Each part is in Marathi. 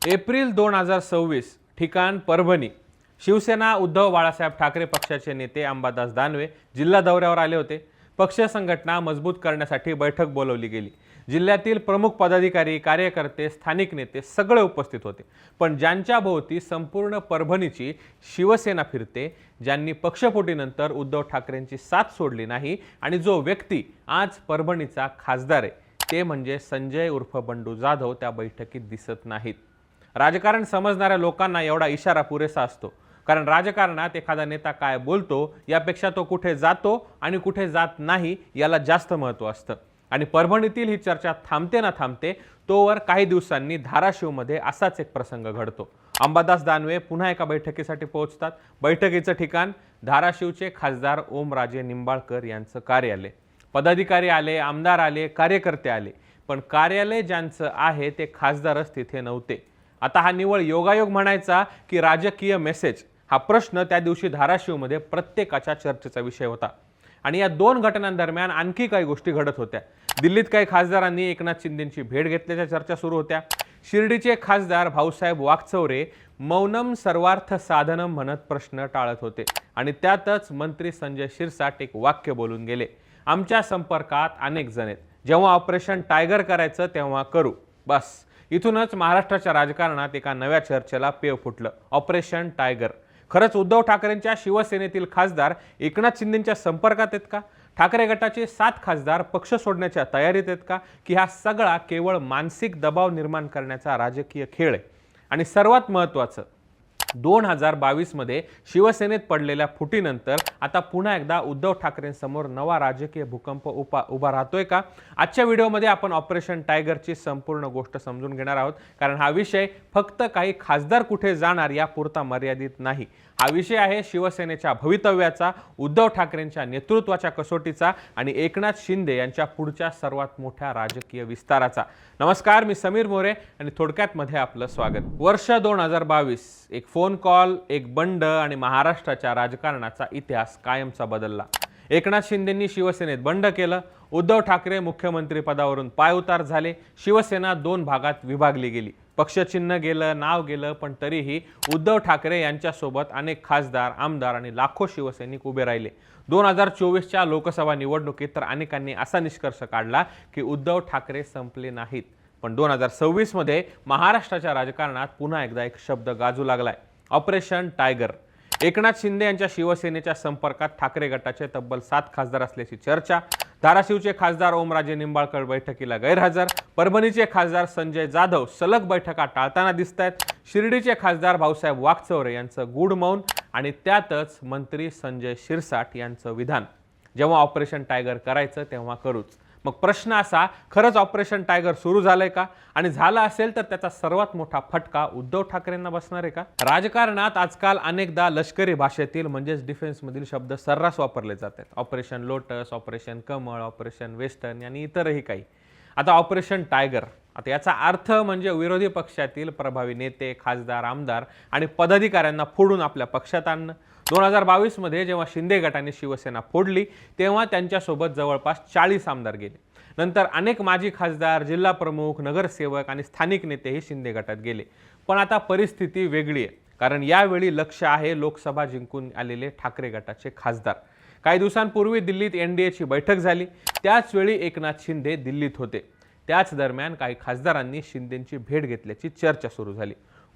एप्रिल 2026, ठिकाण परभणी। शिवसेना उद्धव बाळासाहेब ठाकरे पक्षाचे नेते अंबादास दानवे जिल्हा दौऱ्यावर आले होते। पक्ष संघटना मजबूत करण्यासाठी बैठक बोलावली गेली। जिल्ह्यातील प्रमुख पदाधिकारी, कार्यकर्ते, स्थानिक नेते सगळे उपस्थित होते। पण ज्यांच्या भोवती संपूर्ण परभणीची शिवसेना फिरते, ज्यांनी पक्षफोटीनंतर उद्धव ठाकरेंची साथ सोडली नाही आणि जो व्यक्ती आज परभणीचा खासदार आहे, ते म्हणजे संजय उर्फ बंडू जाधव त्या बैठकीत दिसत नाहीत। राजकारण समजणाऱ्या लोकांना एवढा इशारा पुरेसा असतो, कारण राजकारणात एखादा नेता काय बोलतो यापेक्षा तो कुठे जातो आणि कुठे जात नाही याला जास्त महत्त्व असतं। आणि परभणीतील ही चर्चा थांबते ना थांबते तोवर काही दिवसांनी धाराशिवमध्ये असाच एक प्रसंग घडतो। अंबादास दानवे पुन्हा एका बैठकीसाठी पोहोचतात। बैठकीचं ठिकाण धाराशिवचे खासदार ओमराजे निंबाळकर यांचं कार्यालय। पदाधिकारी आले, आमदार आले, कार्यकर्ते आले, पण कार्यालय ज्यांचं आहे ते खासदारच तिथे नव्हते। आता हा निवळ योगायोग म्हणायचा की राजकीय मेसेज, हा प्रश्न त्या दिवशी धाराशिवमध्ये प्रत्येकाच्या चर्चेचा विषय होता। आणि या दोन घटनांदरम्यान आणखी काही गोष्टी घडत होत्या। दिल्लीत काही खासदारांनी एकनाथ शिंदेंची भेट घेतल्याच्या चर्चा सुरू होत्या। शिर्डीचे खासदार भाऊसाहेब वाकचौरे मौनम सर्वार्थ साधनम म्हणत प्रश्न टाळत होते। आणि त्यातच मंत्री संजय शिरसाट एक वाक्य बोलून गेले, आमच्या संपर्कात अनेक जण आहेत, जेव्हा ऑपरेशन टायगर करायचं तेव्हा करू। बस इथूनच महाराष्ट्राच्या राजकारणात एका नव्या चर्चेला पेव फुटलं, ऑपरेशन टायगर। खरंच उद्धव ठाकरेंच्या शिवसेनेतील खासदार एकनाथ शिंदेंच्या संपर्कात आहेत का? ठाकरे गटाचे 7 खासदार पक्ष सोडण्याच्या तयारीत आहेत का? की हा सगळा केवळ मानसिक दबाव निर्माण करण्याचा राजकीय खेळ आहे? आणि सर्वात महत्त्वाचं, 2022 मध्ये शिवसेनेत पडलेल्या फुटीनंतर आता पुन्हा एकदा उद्धव ठाकरेंसमोर नवा राजकीय भूकंप उभा राहतोय का? आजच्या व्हिडिओमध्ये आपण ऑपरेशन टायगरची संपूर्ण गोष्ट समजून घेणार आहोत, कारण हा विषय फक्त काही खासदार कुठे जाणार यापुरता मर्यादित नाही। हा विषय आहे शिवसेनेच्या भवितव्याचा, उद्धव ठाकरेंच्या नेतृत्वाच्या कसोटीचा आणि एकनाथ शिंदे यांच्या पुढच्या सर्वात मोठ्या राजकीय विस्ताराचा। नमस्कार, मी समीर मोरे आणि थोडक्यात मध्ये आपलं स्वागत। वर्ष 2022, एक फोन कॉल, एक बंड आणि महाराष्ट्राच्या राजकारणाचा इतिहास कायमचा बदलला। एकनाथ शिंदेंनी शिवसेनेत बंड केलं, उद्धव ठाकरे मुख्यमंत्री पदावरून पायउतार झाले, शिवसेना 2 भागात विभागली गेली, पक्षचिन्ह गेलं, नाव गेलं, पण तरीही उद्धव ठाकरे यांच्यासोबत अनेक खासदार, आमदार आणि लाखो शिवसैनिक उभे राहिले। 2024च्या लोकसभा निवडणुकीत तर अनेकांनी असा निष्कर्ष काढला की उद्धव ठाकरे संपले नाहीत। पण 2026 मध्ये महाराष्ट्राच्या राजकारणात पुन्हा एकदा एक शब्द गाजू लागलाय, ऑपरेशन टायगर। एकनाथ शिंदे यांच्या शिवसेनेच्या संपर्कात ठाकरे गटाचे तब्बल 7 खासदार असल्याची चर्चा। धाराशिवचे खासदार ओमराजे निंबाळकर बैठकीला गैरहजर, परभणीचे खासदार संजय जाधव सलग बैठका टाळताना दिसतायत, शिर्डीचे खासदार भाऊसाहेब वाकचौरे यांचं गूढ मौन आणि त्यातच मंत्री संजय शिरसाट यांचं विधान, जेव्हा ऑपरेशन टायगर करायचं तेव्हा करूच। मग प्रश्न असा, खरंच ऑपरेशन टायगर सुरू झालंय का? आणि झालं असेल तर त्याचा सर्वात मोठा फटका उद्धव ठाकरेंना बसणार आहे का? राजकारणात आजकाल अनेकदा लष्करी भाषेतील म्हणजेच डिफेन्स मधील शब्द सर्रास वापरले जातात। ऑपरेशन लोटस, ऑपरेशन कमळ, ऑपरेशन वेस्टर्न आणि इतरही काही। आता ऑपरेशन टायगर, आता याचा अर्थ म्हणजे विरोधी पक्षातील प्रभावी नेते, खासदार, आमदार आणि पदाधिकाऱ्यांना फोडून आपल्या पक्षात आणणं। 2022 मध्ये जेव्हा शिंदे गटाने शिवसेना फोडली तेव्हा त्यांच्यासोबत जवळपास 40 आमदार गेले। नंतर अनेक माजी खासदार, जिल्हा प्रमुख, नगरसेवक आणि स्थानिक नेतेही शिंदे गटात गेले। पण आता परिस्थिती वेगळी आहे, कारण यावेळी लक्ष आहे लोकसभा जिंकून आलेले ठाकरे गटाचे खासदार। काही दिवसांपूर्वी दिल्लीत एनडीएची बैठक झाली, त्याच वेळी एकनाथ शिंदे दिल्लीत होते। त्याच दरम्यान काही खासदारांनी शिंदेंची भेट घेतल्याची चर्चा सुरू झाली।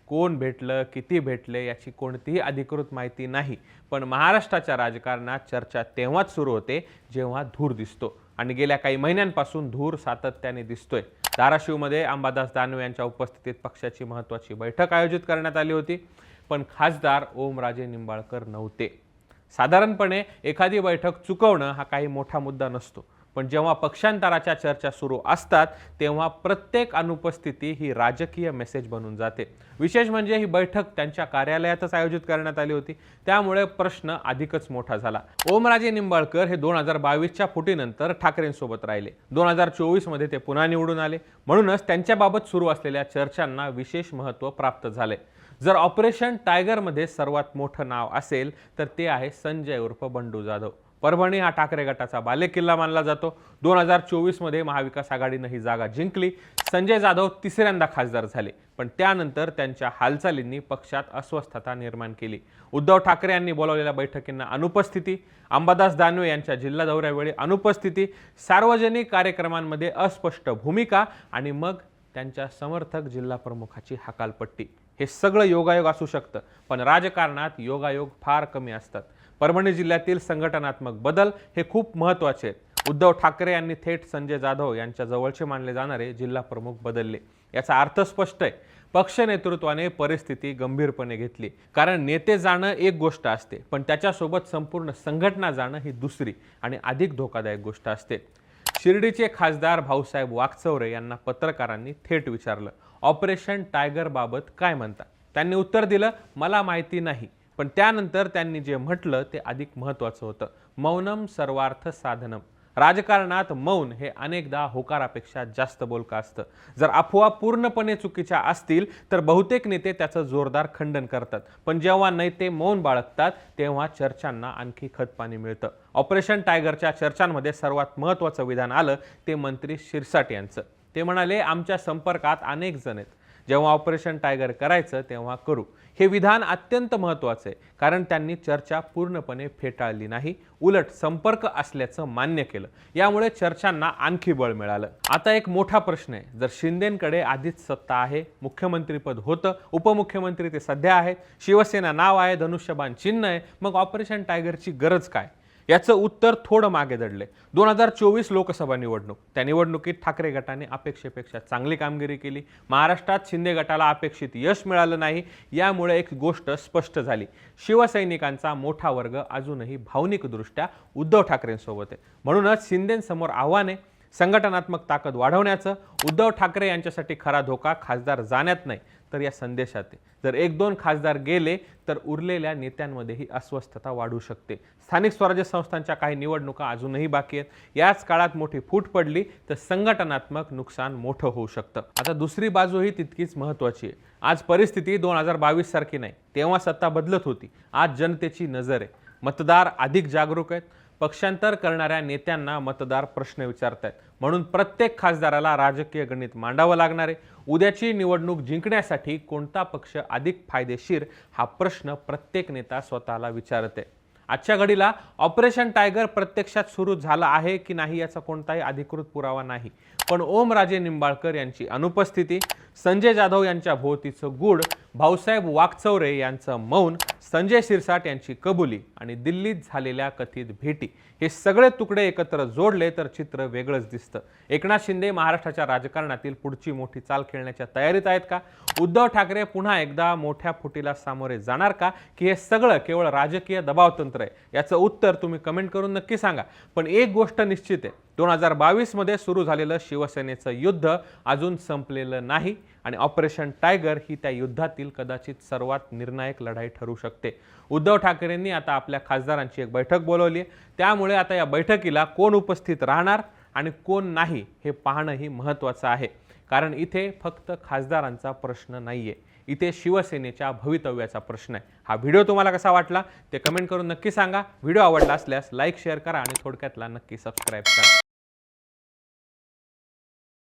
कोण भेटलं, किती भेटले याची कोणतीही अधिकृत माहिती नाही, पण महाराष्ट्राच्या राजकारणात चर्चा तेव्हाच सुरू होते जेव्हा धूर दिसतो, आणि गेल्या काही महिन्यांपासून धूर सातत्याने दिसतोय। धाराशिवमध्ये अंबादास दानवे यांच्या उपस्थितीत पक्षाची महत्त्वाची बैठक आयोजित करण्यात आली होती, पण खासदार ओमराजे निंबाळकर नव्हते। साधारणपणे एखादी बैठक चुकवणं हा काही मोठा मुद्दा नसतो, पण जेव्हा पक्षांतराच्या चर्चा सुरू असतात तेव्हा प्रत्येक अनुपस्थिती ही राजकीय मेसेज बनून जाते। विशेष म्हणजे ही बैठक त्यांच्या कार्यालयातच आयोजित करण्यात आली होती, त्यामुळे प्रश्न अधिकच मोठा झाला। ओमराजे निंबाळकर हे 2022च्या फुटीनंतर ठाकरेंसोबत राहिले, 2024 मध्ये ते पुन्हा निवडून आले, म्हणूनच त्यांच्याबाबत सुरू असलेल्या चर्चांना विशेष महत्त्व प्राप्त झाले। जर ऑपरेशन टायगर मध्ये सर्वात मोठं नाव असेल तर ते आहे संजय उर्फ बंडू जाधव। परभणी हा ठाकरे गटाचा बालेकिल्ला मानला जातो। 2024 मध्ये महाविकास आघाडीने ही जागा जिंकली। संजय जाधव तिसऱ्यांदा खासदार झाले, पण त्यानंतर त्यांच्या हालचालींनी पक्षात अस्वस्थता निर्माण केली। उद्धव ठाकरे यांनी बोलावलेल्या बैठकींना अनुपस्थिती, अंबादास दानवे यांच्या जिल्हा दौऱ्यावेळी अनुपस्थिती, सार्वजनिक कार्यक्रमांमध्ये अस्पष्ट भूमिका आणि मग त्यांच्या समर्थक जिल्हा प्रमुखाची हकालपट्टी, हे सगळं योगायोग असू शकतं, पण राजकारणात योगायोग फार कमी असतात। परभणी जिल्ह्यातील संघटनात्मक बदल हे खूप महत्त्वाचे आहेत। उद्धव ठाकरे यांनी थेट संजय जाधव यांच्या जवळचे मानले जाणारे जिल्हा प्रमुख बदलले। याचा अर्थ स्पष्ट आहे, पक्ष नेतृत्वाने परिस्थिती गंभीरपणे घेतली। कारण नेते जाणं एक गोष्ट असते, पण त्याच्यासोबत संपूर्ण संघटना जाणं ही दुसरी आणि अधिक धोकादायक गोष्ट असते। शिर्डीचे खासदार भाऊसाहेब वाकचौरे यांना पत्रकारांनी थेट विचारलं, ऑपरेशन टायगर बाबत काय म्हणता? त्यांनी उत्तर दिलं, मला माहिती नाही। पण त्यानंतर त्यांनी जे म्हटलं ते अधिक महत्त्वाचं होतं, मौनम सर्वार्थ साधनम। राजकारणात मौन हे अनेकदा होकारापेक्षा जास्त बोलकं असतं। जर अफवा पूर्णपणे चुकीच्या असतील तर बहुतेक नेते त्याचं जोरदार खंडन करतात, पण जेव्हा नेते मौन बाळगतात तेव्हा चर्चांना आणखी खतपाणी मिळतं। ऑपरेशन टायगरच्या चर्चांमध्ये सर्वात महत्त्वाचं विधान आलं ते मंत्री शिरसाट यांचं। ते म्हणाले, आमच्या संपर्कात अनेक जण आहेत, जेव्हा ऑपरेशन टायगर करायचं तेव्हा करू। हे विधान अत्यंत महत्त्वाचे आहे, कारण त्यांनी चर्चा पूर्णपणे फेटाळली नाही, उलट संपर्क असल्याचं मान्य केलं। यामुळे चर्चांना आणखी बळ मिळालं। आता एक मोठा प्रश्न आहे, जर शिंदेंकडे आधीच सत्ता आहे, मुख्यमंत्रीपद होतं, उपमुख्यमंत्री ते सध्या आहेत, शिवसेना नाव आहे, धनुष्यबाण चिन्ह आहे, मग ऑपरेशन टायगरची गरज काय? याचं उत्तर थोडं मागे दडले। 2024 लोकसभा निवडणूक, त्या निवडणुकीत ठाकरे गटाने अपेक्षेपेक्षा चांगली कामगिरी केली। महाराष्ट्रात शिंदे गटाला अपेक्षित यश मिळालं नाही। यामुळे एक गोष्ट स्पष्ट झाली, शिवसैनिकांचा मोठा वर्ग अजूनही भावनिकदृष्ट्या उद्धव ठाकरेंसोबत आहे। म्हणूनच शिंदेंसमोर आव्हान आहे संघटनात्मक ताकद वाढवण्याचं। उद्धव ठाकरे यांच्यासाठी खरा धोका खासदार जाण्यात नाही तर या संदेशात आहे। जर 1-2 खासदार गेले तर उरलेल्या नेत्यांमध्येही अस्वस्थता वाढू शकते। स्थानिक स्वराज्य संस्थांच्या काही निवडणुका अजूनही बाकी आहेत। याच काळात मोठी फूट पडली तर संघटनात्मक नुकसान मोठं होऊ शकतं। आता दुसरी बाजूही तितकीच महत्त्वाची आहे। आज परिस्थिती 2022 सारखी नाही, तेव्हा सत्ता बदलत होती। आज जनतेची नजर आहे, मतदार अधिक जागरूक आहेत, पक्षांतर करणाऱ्या नेत्यांना मतदार प्रश्न विचारतात। म्हणून प्रत्येक खासदाराला राजकीय गणित मांडावं लागणार आहे। उद्याची निवडणूक जिंकण्यासाठी कोणता पक्ष अधिक फायदेशीर, हा प्रश्न प्रत्येक नेता स्वतःला विचारते। आजच्या घडीला ऑपरेशन टायगर प्रत्यक्षात सुरू झालं आहे की नाही याचा कोणताही अधिकृत पुरावा नाही, पण ओमराजे निंबाळकर यांची अनुपस्थिती, संजय जाधव यांच्या भोवतीचं गूढ, भाऊसाहेब वाकचौरे यांचं मौन, संजय शिरसाट यांची कबुली आणि दिल्लीत झालेल्या कथित भेटी, हे सगळे तुकडे एकत्र जोडले तर चित्र वेगळंच दिसतं। एकनाथ शिंदे महाराष्ट्राच्या राजकारणातील पुढची मोठी चाल खेळण्याच्या तयारीत आहेत का? उद्धव ठाकरे पुन्हा एकदा मोठ्या फुटीला सामोरे जाणार का, की हे सगळं केवळ राजकीय दबावतंत्र आहे? याचं उत्तर तुम्ही कमेंट करून नक्की सांगा। पण एक गोष्ट निश्चित आहे, 2022 मध्ये सुरू झालेलं शिवसेनेचं युद्ध अजून संपलेलं नाही आणि ऑपरेशन टायगर ही त्या युद्धातील कदाचित सर्वात निर्णायक लढाई ठरू शकते। उद्धव ठाकरेंनी आता आपल्या खासदारांची एक बैठक बोलावली आहे, त्यामुळे आता या बैठकीला कोण उपस्थित राहणार आणि कोण नाही हे पाहणंही महत्त्वाचं आहे। कारण इथे फक्त खासदारांचा प्रश्न नाहीये, इथे शिवसेनेच्या भवितव्याचा प्रश्न आहे। हा व्हिडिओ तुम्हाला कसा वाटला ते कमेंट करून नक्की सांगा। व्हिडिओ आवडला असल्यास लाईक शेअर करा आणि थोडक्यातला नक्की सबस्क्राईब करा।